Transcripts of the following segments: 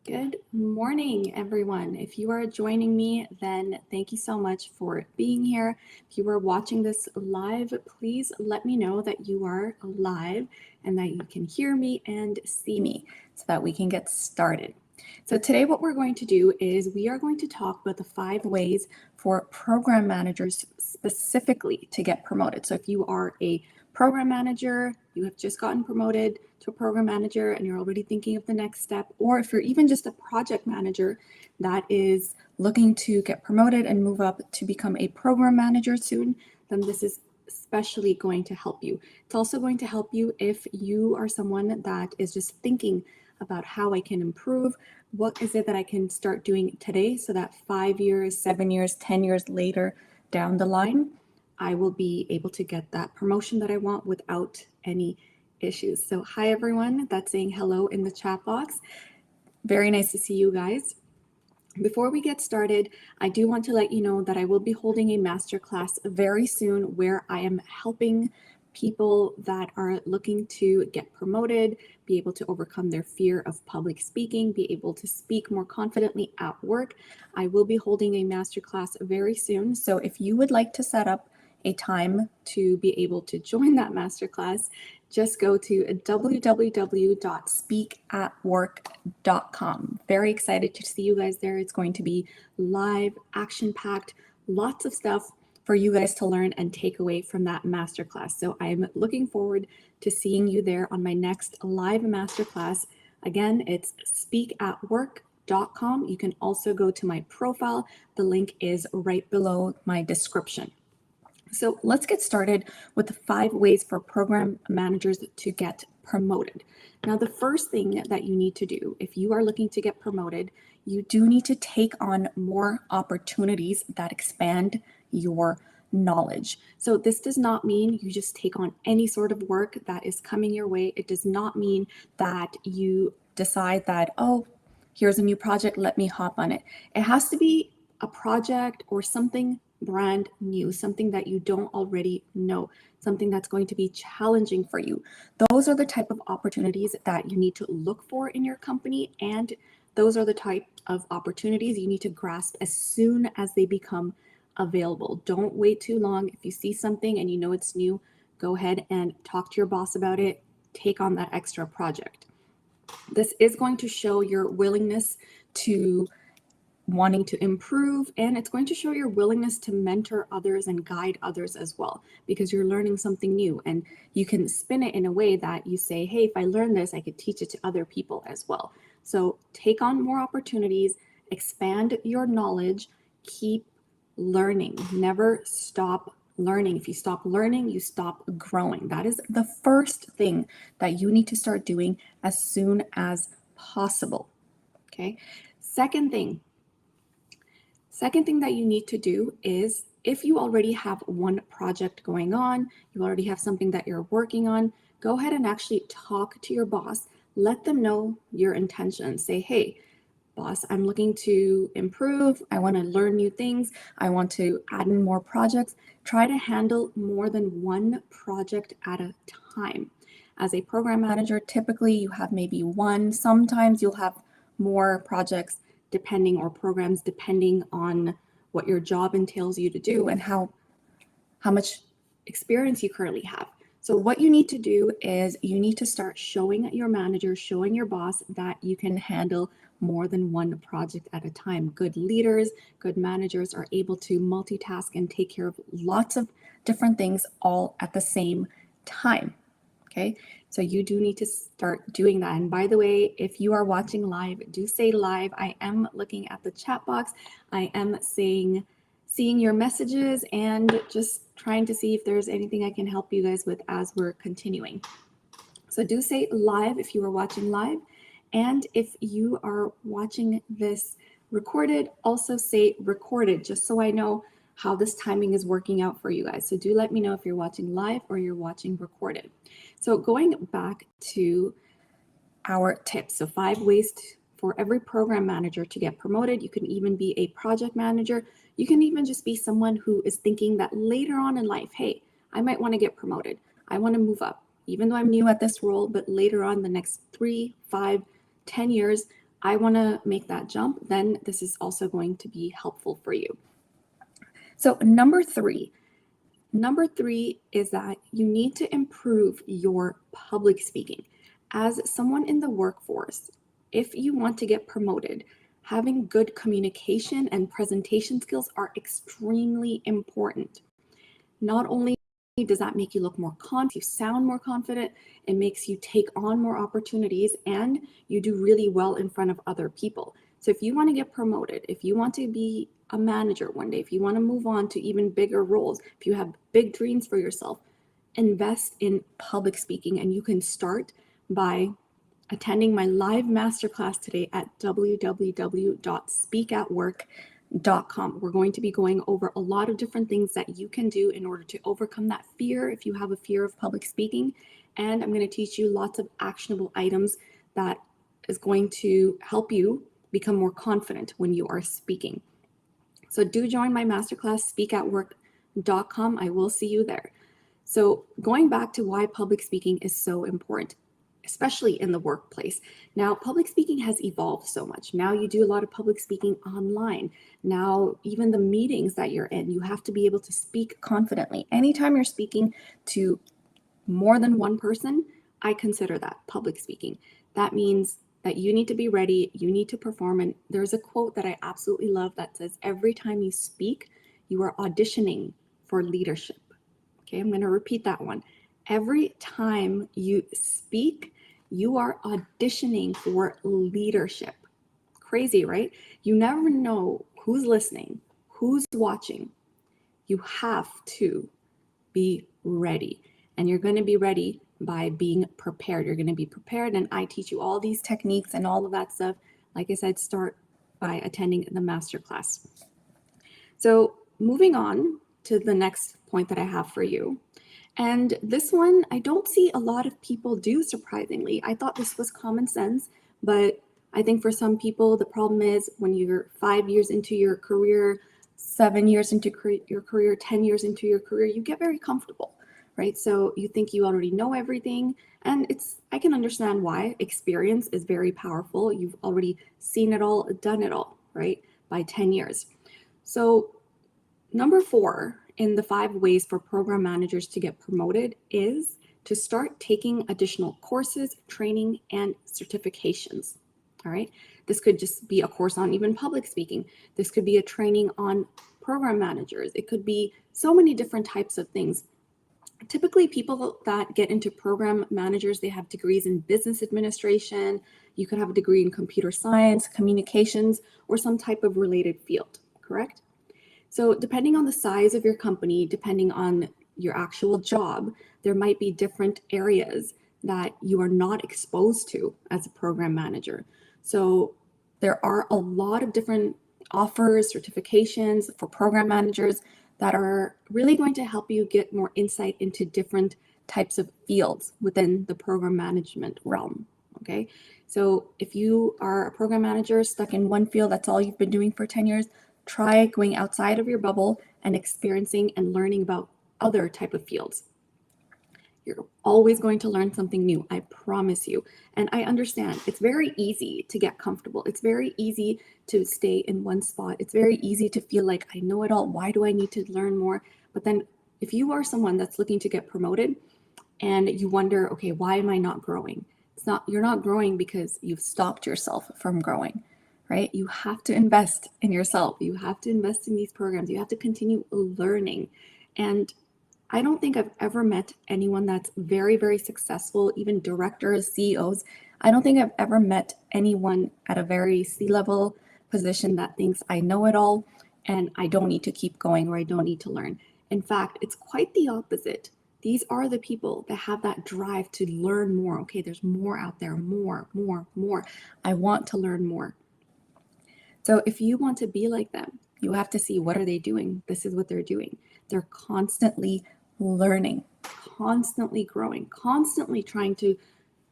Good morning, everyone. If you are joining me, then thank you so much for being here. If you are watching this live, please let me know that you are live and that you can hear me and see me so that we can get started. So today what we're going to do is we are going to talk about the 5 ways for program managers specifically to get promoted. So if you are a program manager, you have just gotten promoted to a program manager and you're already thinking of the next step, or if you're even just a project manager that is looking to get promoted and move up to become a program manager soon, then this is especially going to help you. It's also going to help you if you are someone that is just thinking about how I can improve. What is it that I can start doing today so that 5 years, 7 years, 10 years later down the line, I will be able to get that promotion that I want without any issues. So hi everyone that's saying hello in the chat box. Very nice to see you guys. Before we get started, I do want to let you know that I will be holding a masterclass very soon where I am helping people that are looking to get promoted, be able to overcome their fear of public speaking, be able to speak more confidently at work. I will be holding a masterclass very soon. So if you would like to set up a time to be able to join that masterclass, just go to www.speakatwork.com. Very excited to see you guys there. It's going to be live, action-packed, lots of stuff for you guys to learn and take away from that masterclass. So I'm looking forward to seeing you there on my next live masterclass. Again, it's speakatwork.com. You can also go to my profile. The link is right below my description. So let's get started with the 5 ways for program managers to get promoted. Now, the first thing that you need to do if you are looking to get promoted, you do need to take on more opportunities that expand your knowledge. So this does not mean you just take on any sort of work that is coming your way. It does not mean that you decide that, oh, here's a new project, let me hop on it. It has to be a project or something brand new, something that you don't already know, something that's going to be challenging for you. Those are the type of opportunities that you need to look for in your company, and those are the type of opportunities you need to grasp as soon as they become available. Don't wait too long. If you see something and you know it's new, go ahead and talk to your boss about it. Take on that extra project. This is going to show your willingness to wanting to improve, and it's going to show your willingness to mentor others and guide others as well, because you're learning something new, and you can spin it in a way that you say, hey, if I learn this, I could teach it to other people as well. So take on more opportunities, expand your knowledge, keep learning, never stop learning. If you stop learning, you stop growing. That is the first thing that you need to start doing as soon as possible. Okay. Second thing that you need to do is, if you already have one project going on, you already have something that you're working on, go ahead and actually talk to your boss. Let them know your intentions. Say, hey, boss, I'm looking to improve. I want to learn new things. I want to add in more projects. Try to handle more than one project at a time. As a program manager, typically you have maybe one. Sometimes you'll have more projects depending, or programs depending on what your job entails you to do and how much experience you currently have. So what you need to do is you need to start showing your manager, showing your boss that you can handle more than one project at a time. Good leaders, good managers are able to multitask and take care of lots of different things all at the same time. Okay, so you do need to start doing that. And by the way, if you are watching live, do say live. I am looking at the chat box. I am seeing your messages and just trying to see if there's anything I can help you guys with as we're continuing. So do say live if you are watching live. And if you are watching this recorded, also say recorded, just so I know how this timing is working out for you guys. So do let me know if you're watching live or you're watching recorded. So going back to our tips, so 5 ways for every program manager to get promoted. You can even be a project manager. You can even just be someone who is thinking that later on in life, hey, I might want to get promoted. I want to move up, even though I'm new at this role, but later on, the next 3, 5, 10 years, I want to make that jump, then this is also going to be helpful for you. So number three is that you need to improve your public speaking. As someone in the workforce, if you want to get promoted, having good communication and presentation skills are extremely important. Not only does that make you look more confident, you sound more confident, it makes you take on more opportunities, and you do really well in front of other people. So if you want to get promoted, if you want to be a manager one day, if you want to move on to even bigger roles, if you have big dreams for yourself, invest in public speaking. And you can start by attending my live masterclass today at www.speakatwork.com. We're going to be going over a lot of different things that you can do in order to overcome that fear if you have a fear of public speaking. And I'm going to teach you lots of actionable items that is going to help you become more confident when you are speaking. So do join my masterclass, speakatwork.com. I will see you there. So going back to why public speaking is so important, especially in the workplace. Now, public speaking has evolved so much. Now you do a lot of public speaking online. Now, even the meetings that you're in, you have to be able to speak confidently. Anytime you're speaking to more than one person, I consider that public speaking. That means that you need to be ready, you need to perform. And there's a quote that I absolutely love that says, every time you speak, you are auditioning for leadership. Okay, I'm going to repeat that one. Every time you speak, you are auditioning for leadership. Crazy, right? You never know who's listening, who's watching. You have to be ready. And you're going to be ready by being prepared. You're going to be prepared. And I teach you all these techniques and all of that stuff. Like I said, start by attending the masterclass. So moving on to the next point that I have for you. And this one, I don't see a lot of people do, surprisingly. I thought this was common sense, but I think for some people, the problem is when you're 5 years into your career, 7 years into your career, 10 years into your career, you get very comfortable, right? So you think you already know everything, and I can understand why. Experience is very powerful. You've already seen it all, done it all, right? By 10 years. So number 4 in the 5 ways for program managers to get promoted is to start taking additional courses, training, and certifications. All right. This could just be a course on even public speaking. This could be a training on program managers. It could be so many different types of things. Typically, people that get into program managers, they have degrees in business administration. You could have a degree in computer science, communications, or some type of related field, correct? So depending on the size of your company, depending on your actual job, there might be different areas that you are not exposed to as a program manager. So there are a lot of different offers, certifications for program managers that are really going to help you get more insight into different types of fields within the program management realm. Okay, so if you are a program manager stuck in one field, that's all you've been doing for 10 years, try going outside of your bubble and experiencing and learning about other type of fields. You're always going to learn something new, I promise you. And I understand it's very easy to get comfortable. It's very easy to stay in one spot. It's very easy to feel like I know it all. Why do I need to learn more? But then if you are someone that's looking to get promoted and you wonder, okay, why am I not growing? You're not growing because you've stopped yourself from growing. Right? You have to invest in yourself. You have to invest in these programs. You have to continue learning. And I don't think I've ever met anyone that's very, very successful, even directors, CEOs. I don't think I've ever met anyone at a very C-level position that thinks I know it all and I don't need to keep going or I don't need to learn. In fact, it's quite the opposite. These are the people that have that drive to learn more. Okay, there's more out there, more. I want to learn more. So if you want to be like them, you have to see what are they doing? This is what they're doing. They're constantly learning, constantly growing, constantly trying to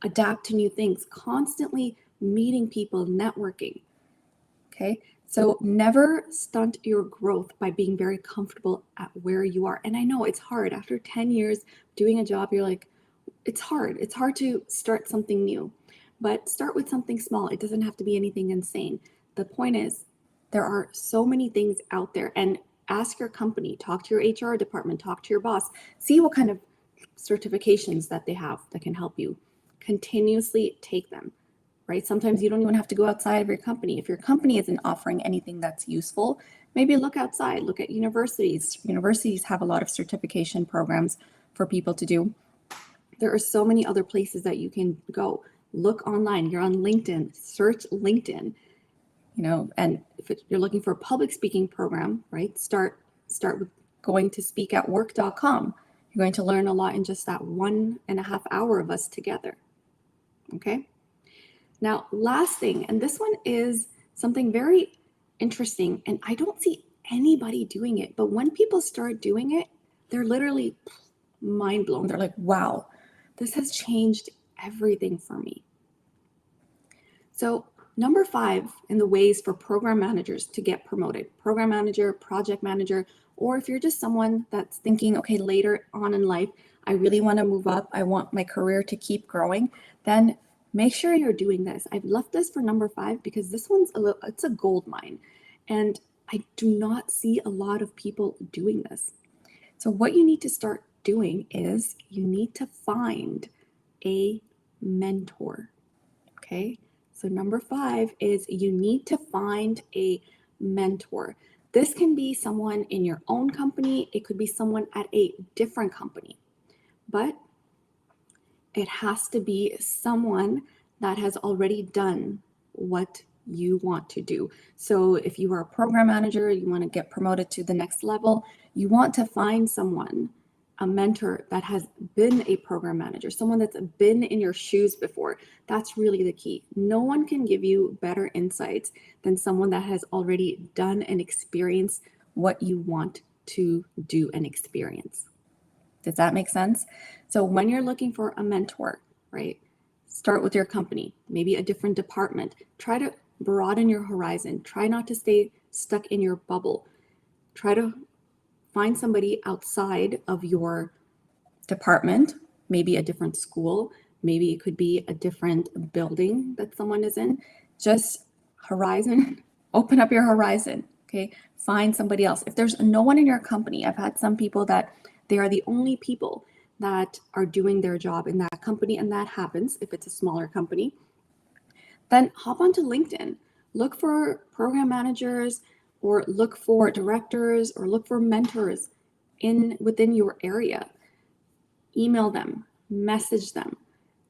adapt to new things, constantly meeting people, networking. Okay, so never stunt your growth by being very comfortable at where you are. And I know it's hard. After 10 years doing a job, you're like, it's hard. It's hard to start something new. but start with something small. It doesn't have to be anything insane. The point is, there are so many things out there, and ask your company, talk to your HR department, talk to your boss, see what kind of certifications that they have that can help you. Continuously take them, right? Sometimes you don't even have to go outside of your company. If your company isn't offering anything that's useful, maybe look outside, look at universities. Universities have a lot of certification programs for people to do. There are so many other places that you can go. Look online. You're on LinkedIn, search LinkedIn, and if you're looking for a public speaking program, right, start with going to speakatwork.com. You're going to learn a lot in just that 1.5 hour of us together. Okay. Now, last thing, and this one is something very interesting, and I don't see anybody doing it, but when people start doing it, they're literally mind blown. They're like, wow, this has changed everything for me. So number 5 in the ways for program managers to get promoted, program manager, project manager, or if you're just someone that's thinking, okay, later on in life, I really want to move up, I want my career to keep growing, then make sure you're doing this. I've left this for number 5 because this one's it's a gold mine. And I do not see a lot of people doing this. So what you need to start doing is you need to find a mentor. Okay. So number 5 is you need to find a mentor. This can be someone in your own company. It could be someone at a different company, but it has to be someone that has already done what you want to do. So if you are a program manager, you want to get promoted to the next level, you want to find someone, a mentor that has been a program manager, someone that's been in your shoes before. That's really the key. No one can give you better insights than someone that has already done and experienced what you want to do and experience. Does that make sense? So when you're looking for a mentor, right, start with your company, maybe a different department. Try to broaden your horizon. Try not to stay stuck in your bubble. Try to find somebody outside of your department, maybe a different school, maybe it could be a different building that someone is in. Just horizon, open up your horizon, okay? Find somebody else. If there's no one in your company, I've had some people that they are the only people that are doing their job in that company, and that happens if it's a smaller company. Then hop onto LinkedIn. Look for program managers, or look for directors, or look for mentors within your area. Email them, message them,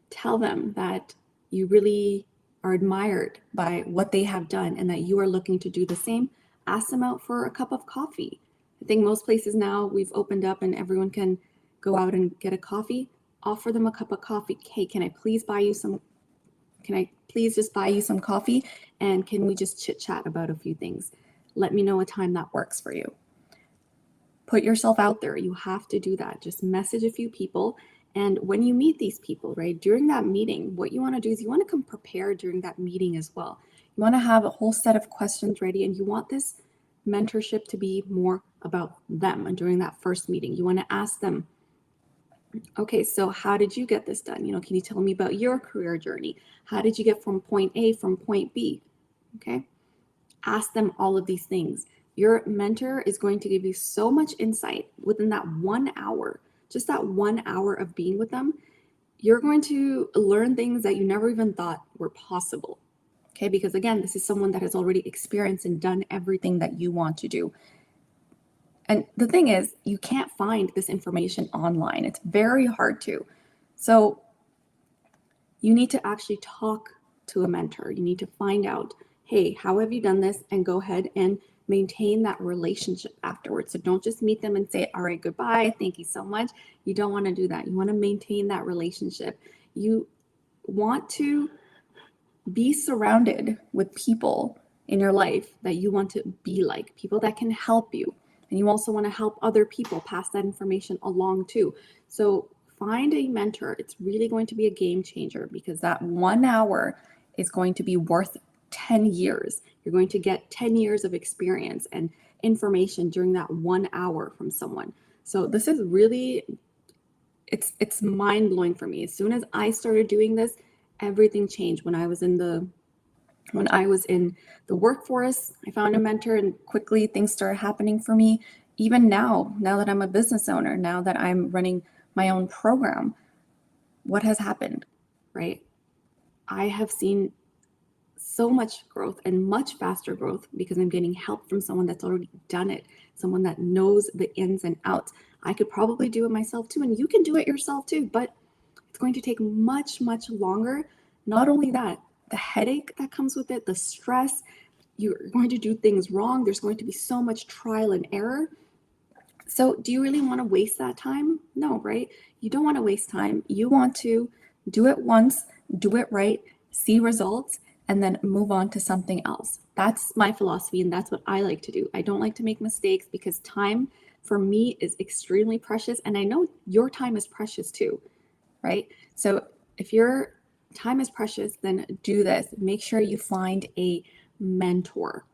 tell them that you really are admired by what they have done and that you are looking to do the same. Ask them out for a cup of coffee. I think most places now we've opened up and everyone can go out and get a coffee. Offer them a cup of coffee. Hey, can I please just buy you some coffee? And can we just chit chat about a few things? Let me know a time that works for you. Put yourself out there. You have to do that. Just message a few people. And when you meet these people, right, during that meeting, what you want to do is you want to come prepared during that meeting as well. You want to have a whole set of questions ready, and you want this mentorship to be more about them. And during that first meeting, you want to ask them, okay, so how did you get this done? Can you tell me about your career journey? How did you get from point A from point B? Okay. Ask them all of these things. Your mentor is going to give you so much insight within that 1 hour, just that 1 hour of being with them. You're going to learn things that you never even thought were possible. Okay, because again, this is someone that has already experienced and done everything that you want to do. And the thing is, you can't find this information online. It's very hard to. So you need to actually talk to a mentor. You need to find out, hey, how have you done this? And go ahead and maintain that relationship afterwards. So don't just meet them and say, all right, goodbye, thank you so much. You don't want to do that. You want to maintain that relationship. You want to be surrounded with people in your life that you want to be like, people that can help you. And you also want to help other people pass that information along too. So find a mentor. It's really going to be a game changer, because that 1 hour is going to be worth 10 years. You're going to get 10 years of experience and information during that 1 hour from someone. So this is really, it's mind-blowing for me. As soon as I started doing this, everything changed when I was in the workforce. I found a mentor and quickly things started happening for me. Even now that I'm a business owner, now that I'm running my own program, what has happened, right? I have seen so much growth and much faster growth because I'm getting help from someone that's already done it, someone that knows the ins and outs. I could probably do it myself too, and you can do it yourself too, but it's going to take much, much longer. Not only that, the headache that comes with it, the stress, you're going to do things wrong. There's going to be so much trial and error. So do you really want to waste that time? No, right? You don't want to waste time. You want to do it once, do it right, see results, and then move on to something else. That's my philosophy, and that's what I like to do. I don't like to make mistakes because time for me is extremely precious, and I know your time is precious too, right? So if your time is precious, then do this. Make sure you find a mentor.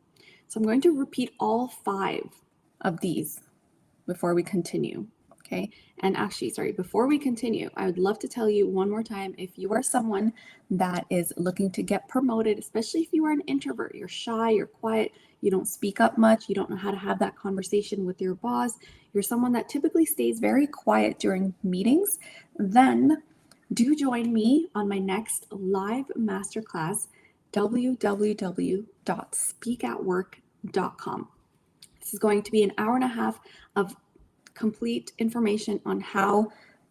So I'm going to repeat all 5 of these before we continue. Okay. And actually, sorry, before we continue, I would love to tell you one more time, if you are someone that is looking to get promoted, especially if you are an introvert, you're shy, you're quiet, you don't speak up much, you don't know how to have that conversation with your boss, you're someone that typically stays very quiet during meetings, then do join me on my next live masterclass, www.speakatwork.com. This is going to be an hour and a half of complete information on how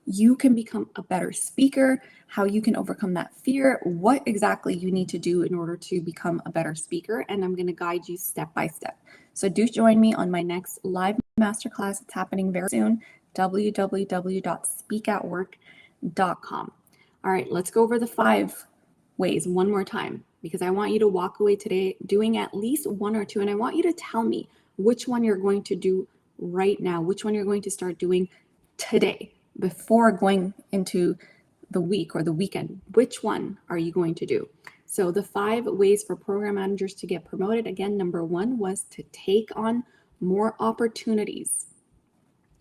you can become a better speaker, how you can overcome that fear, what exactly you need to do in order to become a better speaker. And I'm going to guide you step by step. So do join me on my next live masterclass. It's happening very soon, www.speakatwork.com. All right, let's go over the 5 ways one more time, because I want you to walk away today doing at least 1 or 2, and I want you to tell me which one you're going to do right now, which one you're going to start doing today before going into the week or the weekend. Which one are you going to do? So the 5 ways for program managers to get promoted, again, number 1 was to take on more opportunities.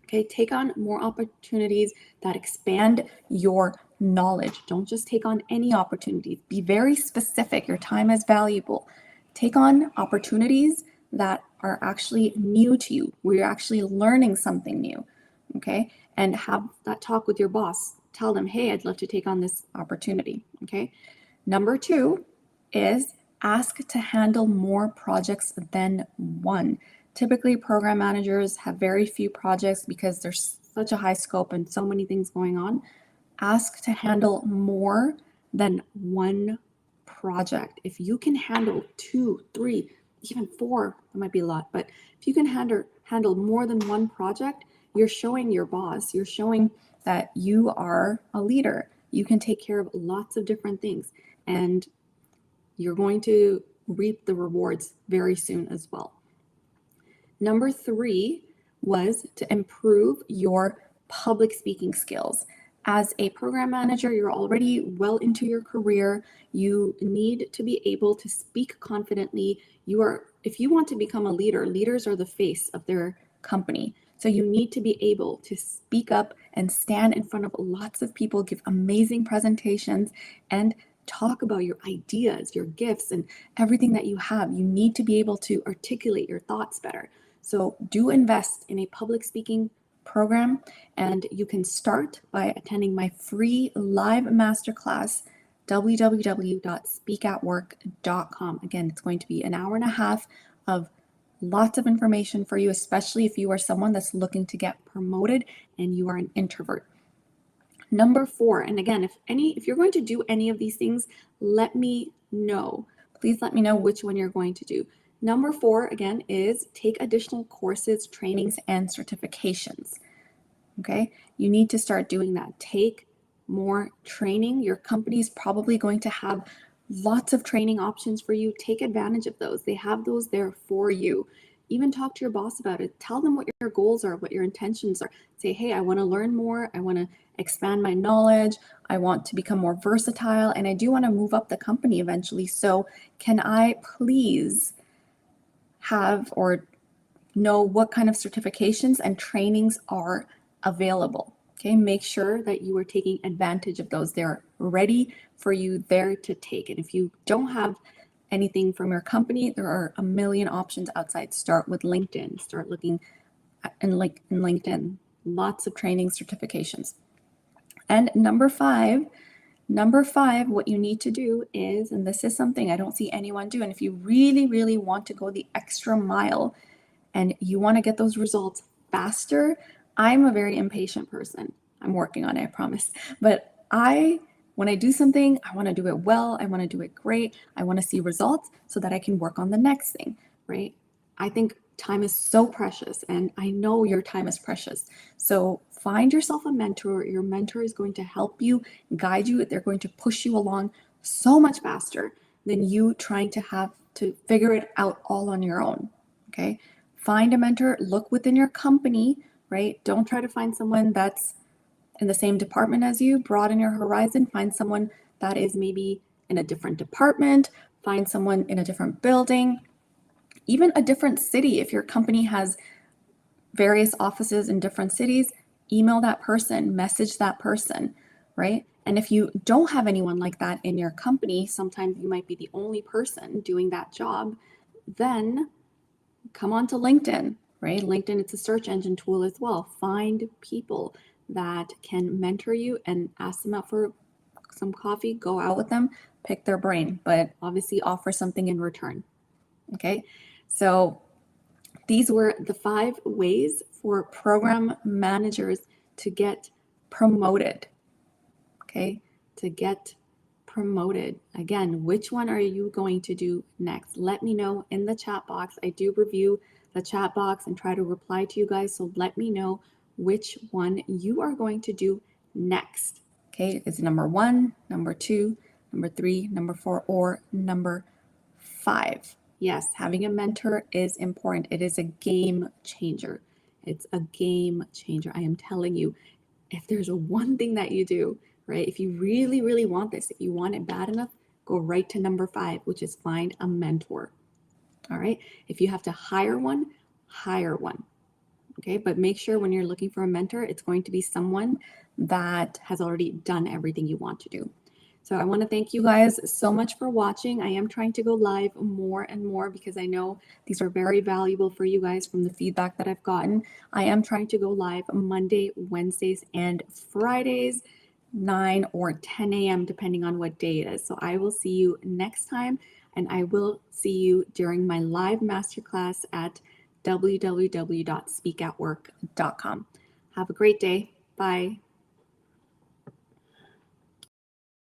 Okay, take on more opportunities that expand your knowledge. Don't just take on any opportunities. Be very specific. Your time is valuable. Take on opportunities that are actually new to you, where you're actually learning something new. Okay, and have that talk with your boss. Tell them, hey, I'd love to take on this opportunity. Okay, number 2 is ask to handle more projects than one. Typically, program managers have very few projects because there's such a high scope and so many things going on. Ask to handle more than one project. If you can handle 2, 3, even 4, that might be a lot, but if you can handle more than one project, you're showing your boss, you're showing that you are a leader. You can take care of lots of different things, and you're going to reap the rewards very soon as well. Number 3 was to improve your public speaking skills. As a program manager, you're already well into your career. You need to be able to speak confidently. If you want to become a leader, leaders are the face of their company. So you need to be able to speak up and stand in front of lots of people, give amazing presentations, and talk about your ideas, your gifts, and everything that you have. You need to be able to articulate your thoughts better. So do invest in a public speaking program, and you can start by attending my free live masterclass, www.speakatwork.com. Again, it's going to be an hour and a half of lots of information for you, especially if you are someone that's looking to get promoted and you are an introvert. Number 4, and again, if you're going to do any of these things, let me know. Please let me know which one you're going to do. Number 4, again, is take additional courses, trainings, and certifications. Okay, you need to start doing that. Take more training. Your company is probably going to have lots of training options for you. Take advantage of those. They have those there for you. Even talk to your boss about it. Tell them what your goals are, what your intentions are. Say, hey, I want to learn more. I want to expand my knowledge. I want to become more versatile, and I do want to move up the company eventually. So can I please have or know what kind of certifications and trainings are available? Okay, make sure that you are taking advantage of those. They're ready for you there to take. And if you don't have anything from your company, there are a million options outside. Start with LinkedIn. Start looking in LinkedIn. Lots of training certifications. And number five, what you need to do is, and this is something I don't see anyone do, and if you really, really want to go the extra mile and you want to get those results faster, I'm a very impatient person. I'm working on it, I promise. But when I do something, I want to do it well. I want to do it great. I want to see results so that I can work on the next thing, right? I think time is so precious, and I know your time is precious. So find yourself a mentor. Your mentor is going to help you, guide you. They're going to push you along so much faster than you trying to have to figure it out all on your own, okay? Find a mentor, look within your company, right? Don't try to find someone that's in the same department as you. Broaden your horizon. Find someone that is maybe in a different department. Find someone in a different building, even a different city. If your company has various offices in different cities, email that person, message that person, right? And if you don't have anyone like that in your company, sometimes you might be the only person doing that job, then come on to LinkedIn, right? LinkedIn, it's a search engine tool as well. Find people that can mentor you and ask them out for some coffee, go out with them, pick their brain, but obviously offer something in return. Okay, so these were the 5 ways for program managers to get promoted. Okay, to get promoted. Again, which one are you going to do next? Let me know in the chat box. I do review the chat box and try to reply to you guys. So let me know which one you are going to do next. Okay, is it number 1, number 2, number 3, number 4, or number 5? Yes, having a mentor is important. It is a game changer. It's a game changer. I am telling you, if there's one thing that you do, right? If you really, really want this, if you want it bad enough, go right to number 5, which is find a mentor. All right. If you have to hire one, hire one. Okay. But make sure when you're looking for a mentor, it's going to be someone that has already done everything you want to do. So I want to thank you guys so much for watching. I am trying to go live more and more because I know these are very valuable for you guys from the feedback that I've gotten. I am trying to go live Monday, Wednesdays, and Fridays, 9 or 10 a.m., depending on what day it is. So I will see you next time, and I will see you during my live masterclass at www.speakatwork.com. Have a great day. Bye.